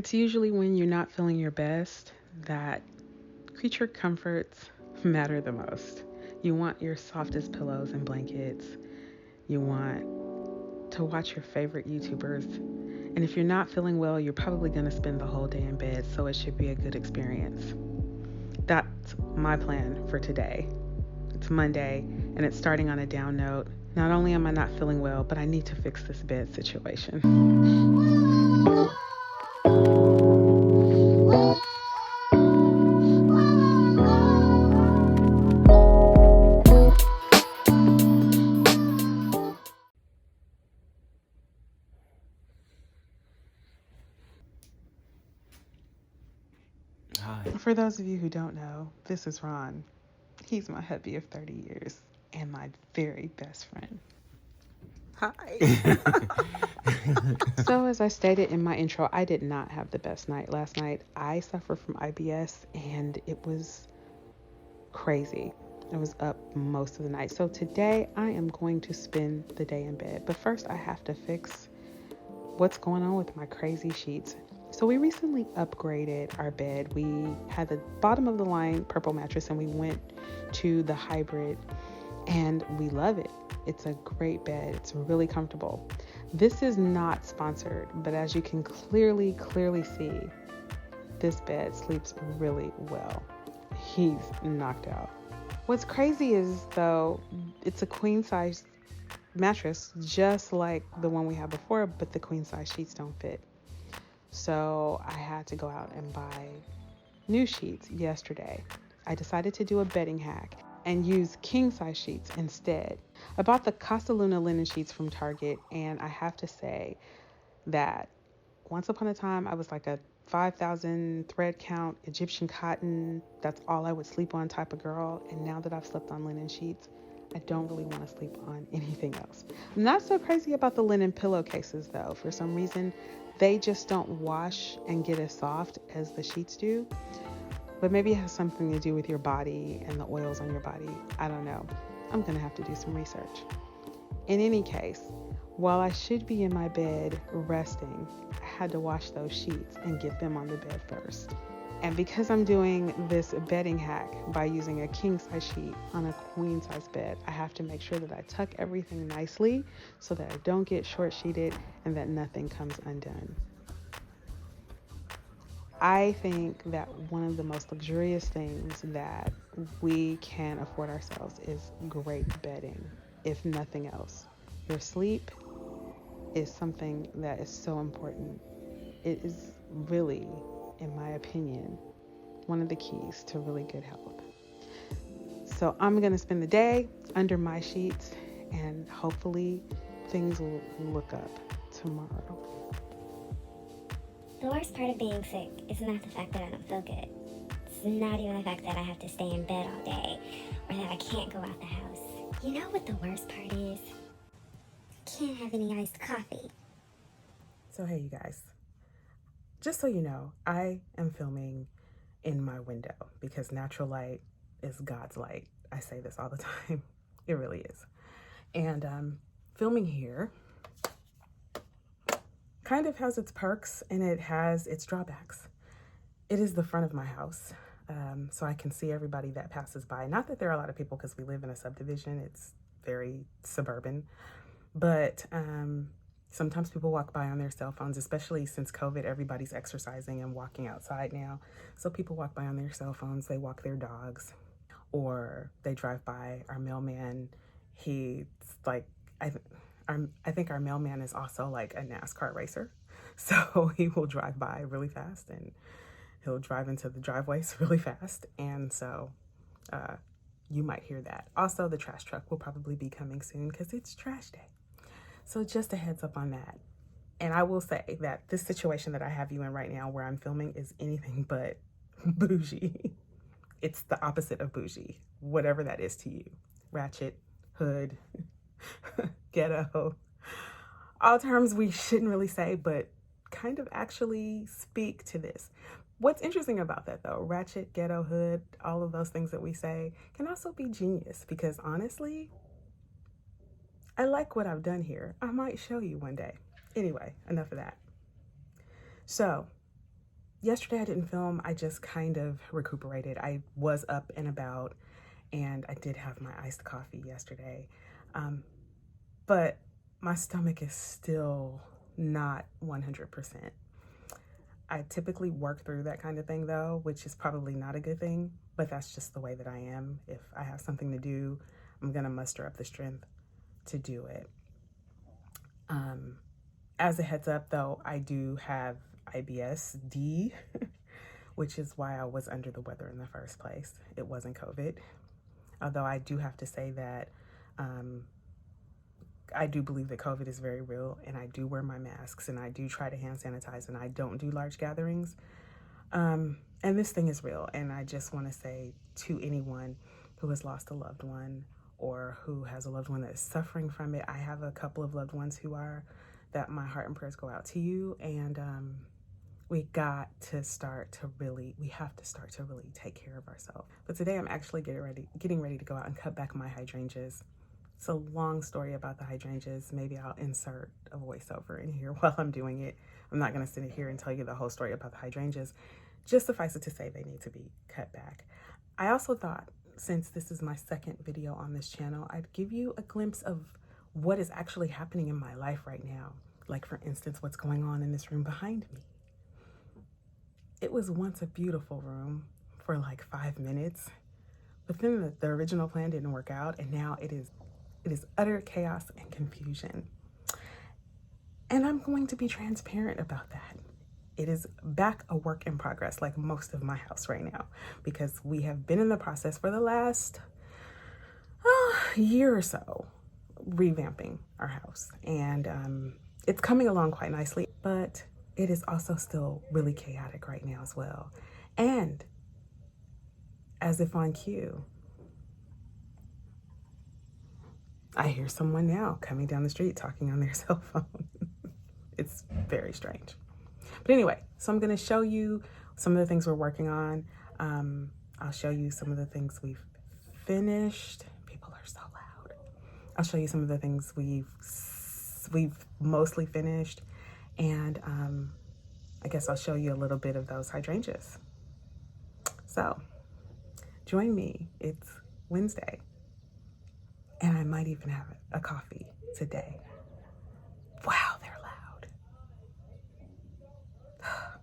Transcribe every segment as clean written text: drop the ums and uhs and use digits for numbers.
It's usually when you're not feeling your best that creature comforts matter the most. You want your softest pillows and blankets. You want to watch your favorite YouTubers. And if you're not feeling well, you're probably going to spend the whole day in bed, so it should be a good experience. That's my plan for today. It's Monday, and it's starting on a down note. Not only am I not feeling well, but I need to fix this bed situation. Hi. For those of you who don't know, this is Ron. He's my hubby of 30 years and my very best friend. Hi. So, as I stated in my intro, I did not have the best night last night. I suffer from IBS and it was crazy. I was up most of the night. So, today I am going to spend the day in bed. But first, I have to fix what's going on with my crazy sheets. So we recently upgraded our bed. We had the bottom of the line purple mattress and we went to the hybrid and we love it. It's a great bed. It's really comfortable. This is not sponsored, but as you can clearly see, this bed sleeps really well. He's knocked out. What's crazy is though, it's a queen size mattress just like the one we had before, but the queen size sheets don't fit. So I had to go out and buy new sheets yesterday. I decided to do a bedding hack and use king size sheets instead. I bought the Casa linen sheets from Target, and I have to say that once upon a time I was like a 5,000 thread count Egyptian cotton, that's all I would sleep on type of girl. And now that I've slept on linen sheets, I don't really want to sleep on anything else. I'm not so crazy about the linen pillowcases though. For some reason, they just don't wash and get as soft as the sheets do. But maybe it has something to do with your body and the oils on your body. I don't know. I'm going to have to do some research. In any case, while I should be in my bed resting, I had to wash those sheets and get them on the bed first. And because I'm doing this bedding hack by using a king size sheet on a queen size bed, I have to make sure that I tuck everything nicely so that I don't get short sheeted and that nothing comes undone. I think that one of the most luxurious things that we can afford ourselves is great bedding, if nothing else. Your sleep is something that is so important. It is really, in my opinion, one of the keys to really good health. So I'm going to spend the day under my sheets and hopefully things will look up tomorrow. The worst part of being sick is not the fact that I don't feel good. It's not even the fact that I have to stay in bed all day or that I can't go out the house. You know what the worst part is? I can't have any iced coffee. So hey you guys, just so you know, I am filming in my window because natural light is God's light. I say this all the time. It really is. And filming here kind of has its perks and it has its drawbacks. It is the front of my house, so I can see everybody that passes by. Not that there are a lot of people because we live in a subdivision. It's very suburban, but sometimes people walk by on their cell phones, especially since COVID. Everybody's exercising and walking outside now. So people walk by on their cell phones, they walk their dogs, or they drive by our mailman. He's like, I think our mailman is also like a NASCAR racer. So he will drive by really fast and he'll drive into the driveways really fast. And so you might hear that. Also, the trash truck will probably be coming soon because it's trash day. So just a heads up on that. And I will say that this situation that I have you in right now where I'm filming is anything but bougie. It's the opposite of bougie, whatever that is to you. Ratchet, hood, ghetto, all terms we shouldn't really say, but kind of actually speak to this. What's interesting about that though, ratchet, ghetto, hood, all of those things that we say can also be genius because honestly, I like what I've done here. I might show you one day. Anyway, enough of that. So Yesterday I didn't film. I just kind of recuperated. I was up and about, and I did have my iced coffee yesterday. But my stomach is still not 100%. I typically work through that kind of thing though, which is probably not a good thing, but that's just the way that I am. If I have something to do, I'm gonna muster up the strength to do it. As a heads up though, I do have IBS-D, which is why I was under the weather in the first place. It wasn't COVID. Although I do have to say that I do believe that COVID is very real, and I do wear my masks, and I do try to hand sanitize, and I don't do large gatherings. And this thing is real, and I just want to say to anyone who has lost a loved one or who has a loved one that is suffering from it, I have a couple of loved ones who are, that my heart and prayers go out to you, and we have to start to really take care of ourselves. But today I'm actually getting ready to go out and cut back my hydrangeas. It's a long story about the hydrangeas. Maybe I'll insert a voiceover in here while I'm doing it. I'm not gonna sit here and tell you the whole story about the hydrangeas. Just suffice it to say they need to be cut back. I also thought, since this is my second video on this channel, I'd give you a glimpse of what is actually happening in my life right now. Like, for instance, what's going on in this room behind me. It was once a beautiful room for like 5 minutes, but then the original plan didn't work out, and now it is utter chaos and confusion. And I'm going to be transparent about that. It is back a work in progress, like most of my house right now, because we have been in the process for the last year or so revamping our house, and it's coming along quite nicely, but it is also still really chaotic right now as well. And as if on cue, I hear someone now coming down the street talking on their cell phone. It's very strange. But anyway, so I'm going to show you some of the things we're working on. I'll show you some of the things we've finished. People are so loud. I'll show you some of the things we've mostly finished. And I guess I'll show you a little bit of those hydrangeas. So join me. It's Wednesday. And I might even have a coffee today. Wow, they're loud.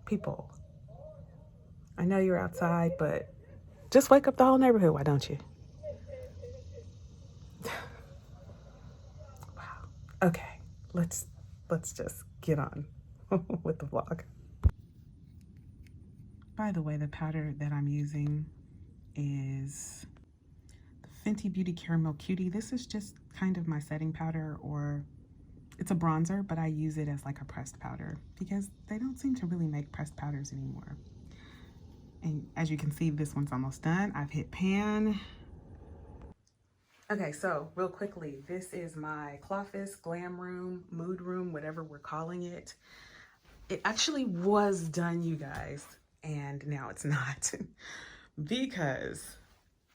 People, I know you're outside, but just wake up the whole neighborhood, why don't you? Wow. Okay, let's just get on with the vlog. By the way, the powder that I'm using is Fenty Beauty Caramel Cutie. This is just kind of my setting powder, or it's a bronzer, but I use it as like a pressed powder because they don't seem to really make pressed powders anymore. And as you can see, this one's almost done. I've hit pan. Okay, so real quickly, this is my Cloffice Glam Room, Mood Room, whatever we're calling it. It actually was done, you guys, and now it's not because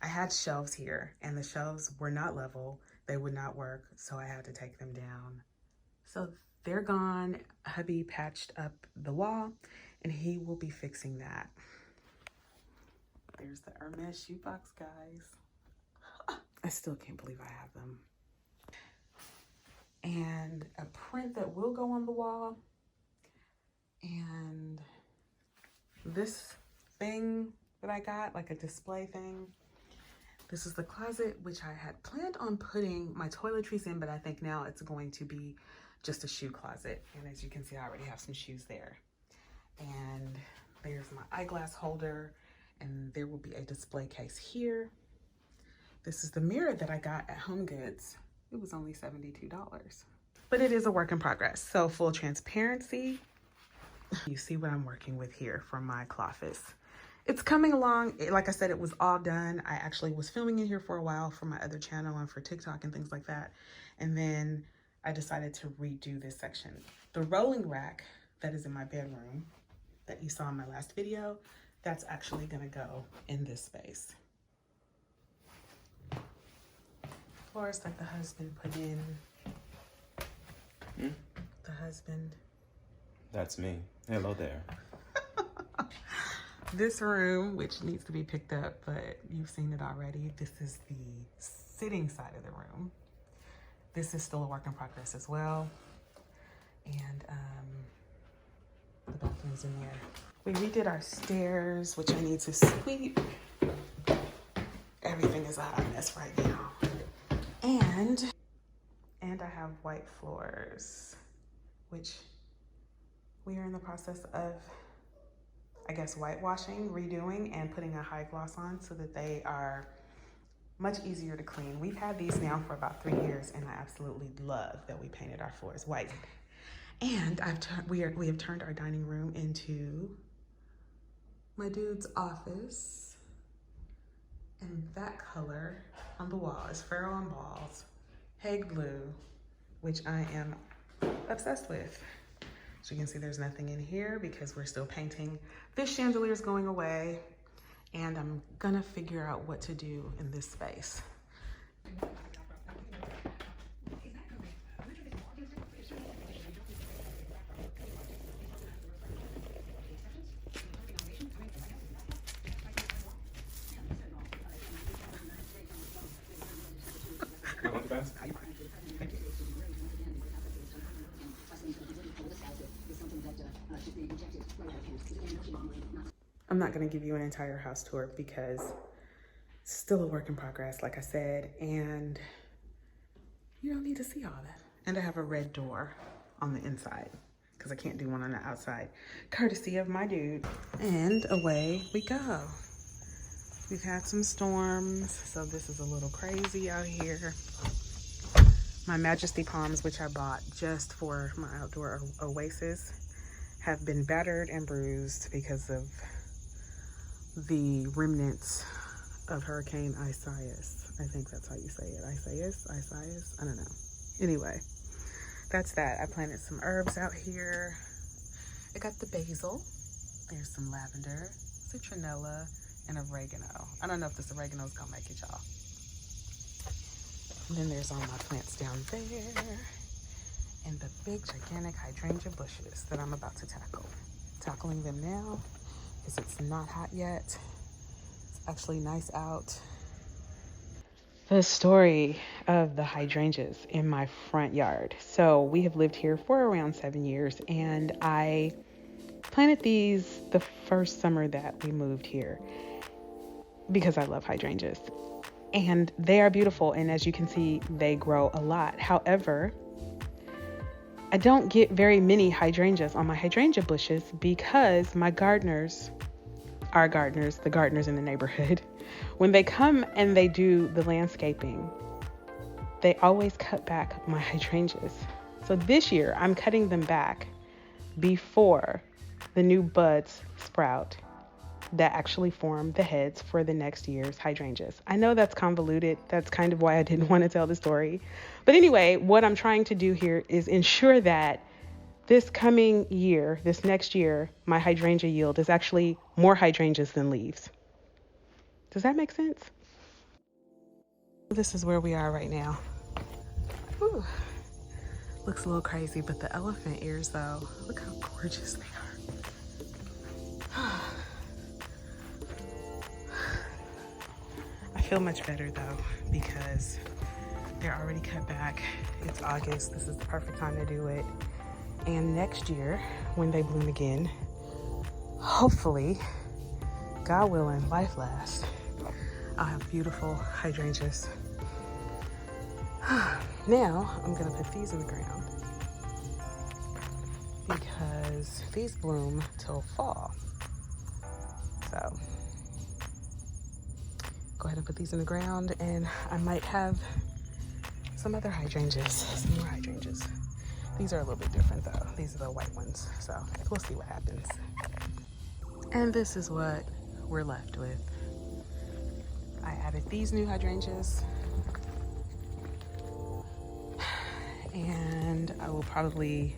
I had shelves here and the shelves were not level. They would not work, so I had to take them down. So they're gone. Hubby patched up the wall and he will be fixing that. There's the Hermes shoebox, guys. I still can't believe I have them. And a print that will go on the wall. And this thing that I got, like a display thing. This is the closet, which I had planned on putting my toiletries in, but I think now it's going to be just a shoe closet. And as you can see, I already have some shoes there. And there's my eyeglass holder, and there will be a display case here. This is the mirror that I got at HomeGoods. It was only $72, but it is a work in progress. So full transparency, you see what I'm working with here for my Cloffice. It's coming along. Like I said, it was all done. I actually was filming in here for a while for my other channel and for TikTok and things like that. And then I decided to redo this section. The rolling rack that is in my bedroom that you saw in my last video, that's actually gonna go in this space. Floors that the husband put in. The husband. That's me. Hello there. This room, which needs to be picked up, but you've seen it already. This is the sitting side of the room. This is still a work in progress as well. And the bathroom's in there. We redid our stairs, which I need to sweep. Everything is a hot mess right now. And I have white floors, which we are in the process of, I guess, whitewashing, redoing, and putting a high gloss on so that they are much easier to clean. We've had these now for about 3 years, and I absolutely love that we painted our floors white. And we have turned our dining room into my dude's office. And that color on the wall is Farrow and Ball's Hague Blue, which I am obsessed with. So you can see there's nothing in here because we're still painting. This chandelier is going away, and I'm gonna figure out what to do in this space. I'm not gonna give you an entire house tour because it's still a work in progress, like I said, and you don't need to see all that. And I have a red door on the inside because I can't do one on the outside, courtesy of my dude. And away we go. We've had some storms, so this is a little crazy out here. My Majesty palms, which I bought just for my outdoor oasis, have been battered and bruised because of the remnants of Hurricane Isaias. I think that's how you say it. Isaias? I don't know. Anyway, that's that. I planted some herbs out here. I got the basil. There's some lavender, citronella, and oregano. I don't know if this oregano is gonna make it, y'all. And then there's all my plants down there. And the big, gigantic hydrangea bushes that I'm about to tackle. Tackling them now because it's not hot yet. It's actually nice out. The story of the hydrangeas in my front yard. So we have lived here for around 7 years, and I planted these the first summer that we moved here because I love hydrangeas. And they are beautiful, and as you can see, they grow a lot. However, I don't get very many hydrangeas on my hydrangea bushes because my gardeners, the gardeners in the neighborhood, when they come and they do the landscaping, they always cut back my hydrangeas. So this year I'm cutting them back before the new buds sprout that actually form the heads for the next year's hydrangeas. I know that's convoluted. That's kind of why I didn't want to tell the story. But anyway, what I'm trying to do here is ensure that this coming year, this next year, my hydrangea yield is actually more hydrangeas than leaves. Does that make sense? This is where we are right now. Whew. Looks a little crazy, but the elephant ears though, look how gorgeous they are. I feel much better though because they're already cut back. It's August. This is the perfect time to do it. And next year, when they bloom again, hopefully, God willing, life lasts, I'll have beautiful hydrangeas. Now, I'm gonna put these in the ground because these bloom till fall. So, go ahead and put these in the ground, and I might have some other hydrangeas, some more hydrangeas. These are a little bit different though. These are the white ones, so we'll see what happens. And this is what we're left with. I added these new hydrangeas, and I will probably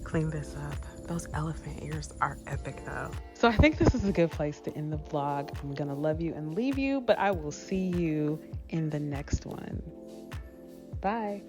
clean this up. Those elephant ears are epic though. So I think this is a good place to end the vlog. I'm gonna love you and leave you, but I will see you in the next one. Bye.